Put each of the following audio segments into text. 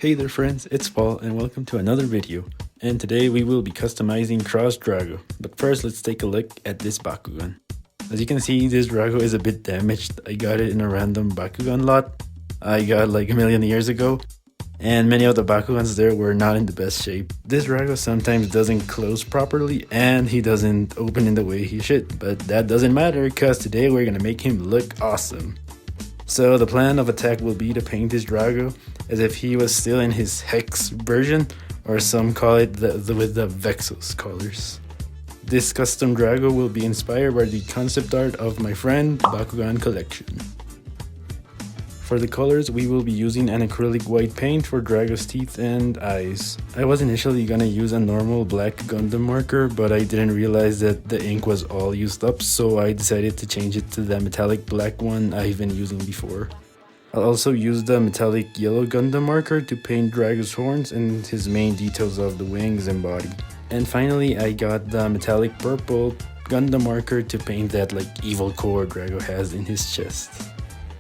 Hey there friends, it's Paul and welcome to another video. And today we will be customizing Cross Drago. But first let's take a look at this Bakugan. As you can see, this Drago is a bit damaged. I got it in a random Bakugan lot I got like a million years ago. And many of the Bakugans there were not in the best shape. This Drago sometimes doesn't close properly and he doesn't open in the way he should. But that doesn't matter because today we're gonna make him look awesome. So the plan of attack will be to paint this Drago as if he was still in his Hex version, or some call it with the Vexos colors. This custom Drago will be inspired by the concept art of my friend Bakugan Collection. For the colors, we will be using an acrylic white paint for Drago's teeth and eyes. I was initially gonna use a normal black Gundam marker, but I didn't realize that the ink was all used up, so I decided to change it to the metallic black one I've been using before. I'll also use the metallic yellow Gundam marker to paint Drago's horns and his main details of the wings and body. And finally, I got the metallic purple Gundam marker to paint that like evil core Drago has in his chest.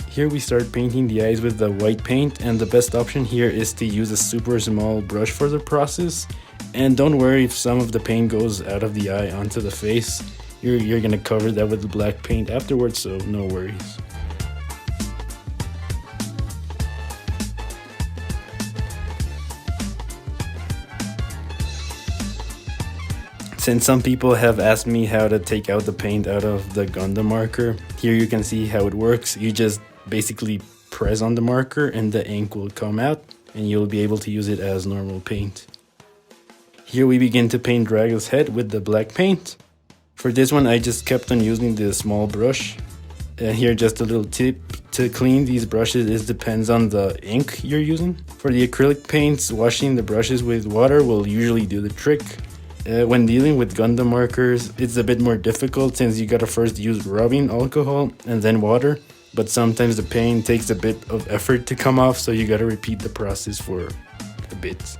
Here we start painting the eyes with the white paint, and the best option here is to use a super small brush for the process. And don't worry if some of the paint goes out of the eye onto the face. You're gonna cover that with the black paint afterwards, so no worries. Since some people have asked me how to take out the paint out of the Gundam marker, here you can see how it works. You just basically press on the marker and the ink will come out and you'll be able to use it as normal paint. Here we begin to paint Drago's head with the black paint. For this one I just kept on using the small brush. And here just a little tip to clean these brushes, it depends on the ink you're using. For the acrylic paints, washing the brushes with water will usually do the trick. When dealing with Gundam markers, it's a bit more difficult since you gotta first use rubbing alcohol and then water. But sometimes the paint takes a bit of effort to come off, so you gotta repeat the process for a bit.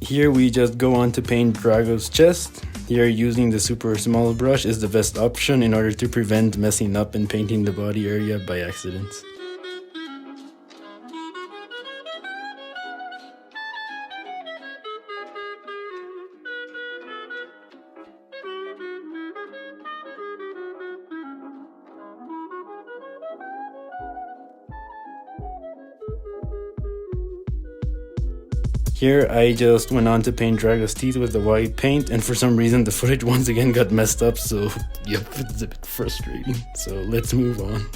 Here we just go on to paint Drago's chest. Here using the super small brush is the best option in order to prevent messing up and painting the body area by accident. Here I just went on to paint Drago's teeth with the white paint, and for some reason the footage once again got messed up, so yep, it's a bit frustrating. So let's move on.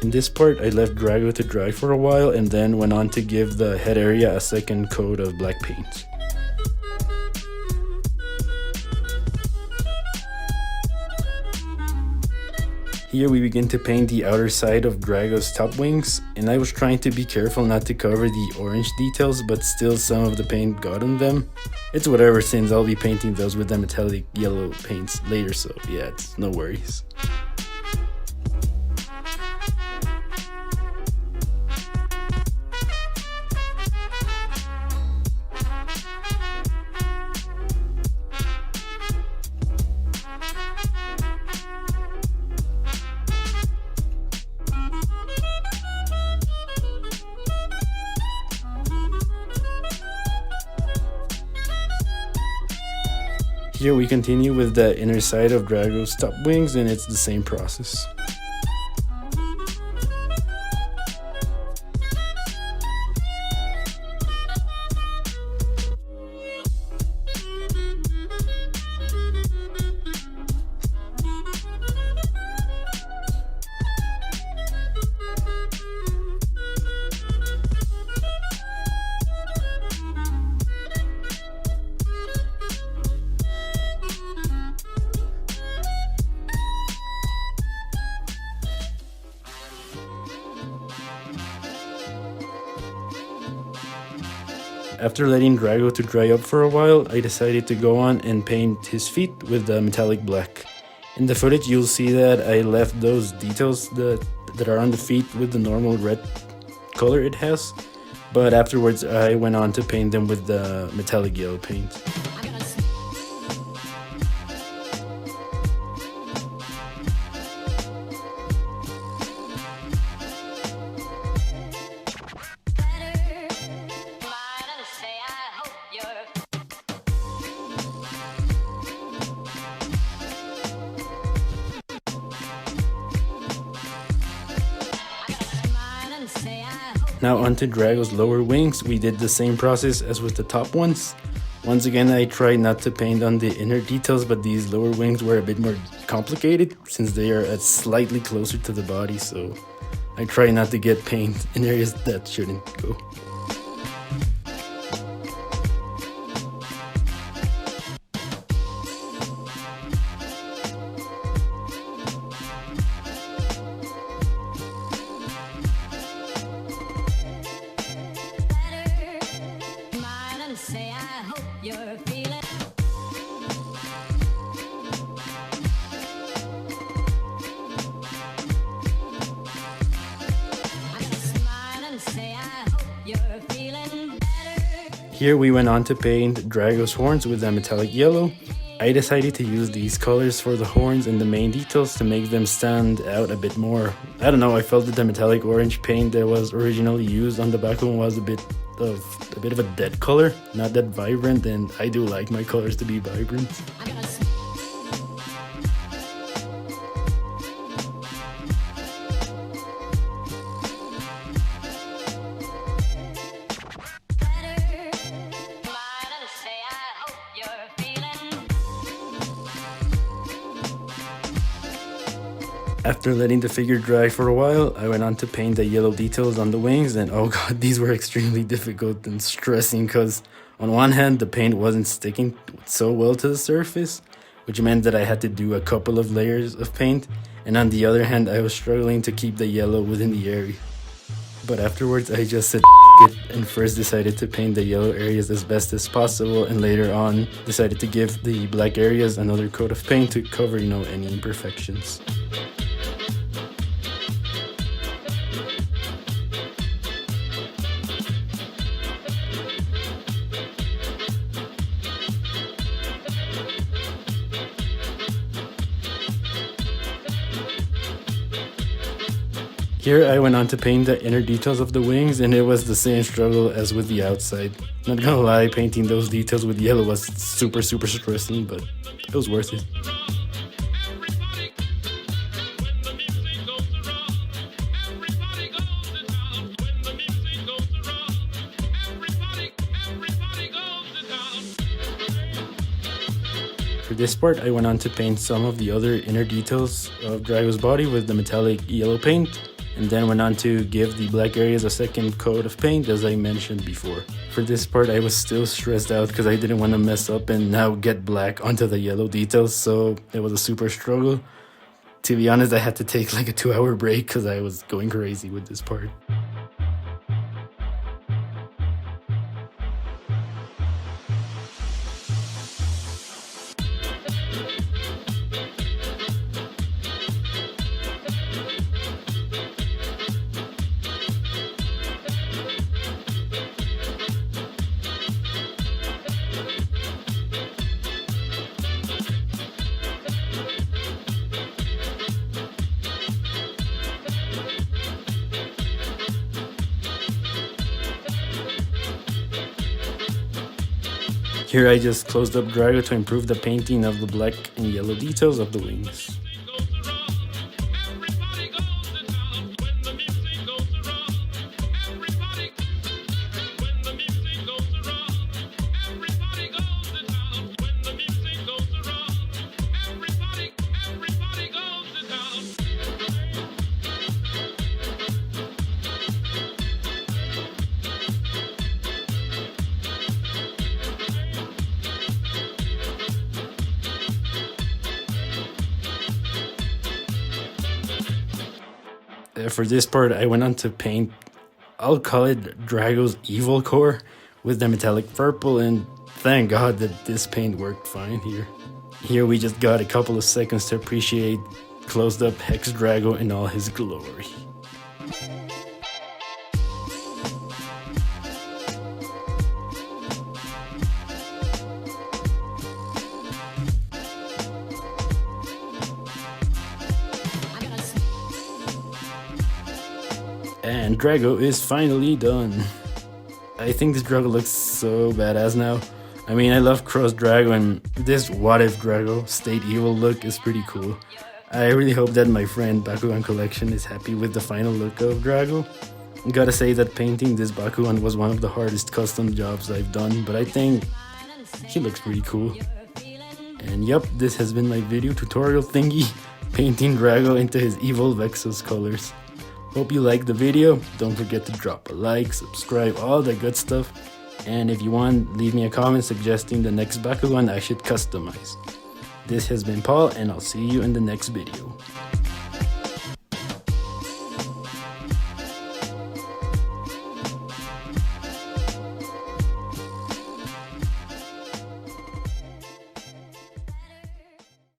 In this part I left Drago to dry for a while and then went on to give the head area a second coat of black paint. Here we begin to paint the outer side of Drago's top wings, and I was trying to be careful not to cover the orange details, but still some of the paint got on them. It's whatever since I'll be painting those with the metallic yellow paints later, so yeah, it's no worries. Here we continue with the inner side of Drago's top wings, and it's the same process. After letting Drago to dry up for a while, I decided to go on and paint his feet with the metallic black. In the footage you'll see that I left those details that are on the feet with the normal red color it has, but afterwards I went on to paint them with the metallic yellow paint. Now onto Drago's lower wings. We did the same process as with the top ones. Once again, I tried not to paint on the inner details, but these lower wings were a bit more complicated since they are slightly closer to the body, so I try not to get paint in areas that shouldn't go. Here we went on to paint Drago's horns with the metallic yellow. I decided to use these colors for the horns and the main details to make them stand out a bit more. I don't know, I felt that the metallic orange paint that was originally used on the Bakugan was a bit of a dead color, not that vibrant, and I do like my colors to be vibrant. After letting the figure dry for a while, I went on to paint the yellow details on the wings, and oh god, these were extremely difficult and stressing because on one hand the paint wasn't sticking so well to the surface, which meant that I had to do a couple of layers of paint, and on the other hand I was struggling to keep the yellow within the area. But afterwards I just said it and first decided to paint the yellow areas as best as possible, and later on decided to give the black areas another coat of paint to cover, any imperfections. Here I went on to paint the inner details of the wings, and it was the same struggle as with the outside. Not gonna lie, painting those details with yellow was super stressing, but it was worth it. For this part, I went on to paint some of the other inner details of Drago's body with the metallic yellow paint, and then went on to give the black areas a second coat of paint, as I mentioned before. For this part I was still stressed out because I didn't want to mess up and now get black onto the yellow details, so it was a super struggle. To be honest, I had to take like a 2-hour break because I was going crazy with this part. Here I just closed up Drago to improve the painting of the black and yellow details of the wings. For this part, I went on to paint, I'll call it Drago's evil core, with the metallic purple, and thank God that this paint worked fine here. Here we just got a couple of seconds to appreciate closed up Hex Drago in all his glory. And Drago is finally done. I think this Drago looks so badass now. I mean, I love Cross Drago, and this What If Drago State Evil look is pretty cool. I really hope that my friend Bakugan Collection is happy with the final look of Drago. Gotta say that painting this Bakugan was one of the hardest custom jobs I've done, but I think he looks pretty cool. And yup, this has been my video tutorial thingy, painting Drago into his evil Vexos colors. Hope you liked the video. Don't forget to drop a like, subscribe, all that good stuff. And if you want, leave me a comment suggesting the next Bakugan I should customize. This has been Paul, and I'll see you in the next video.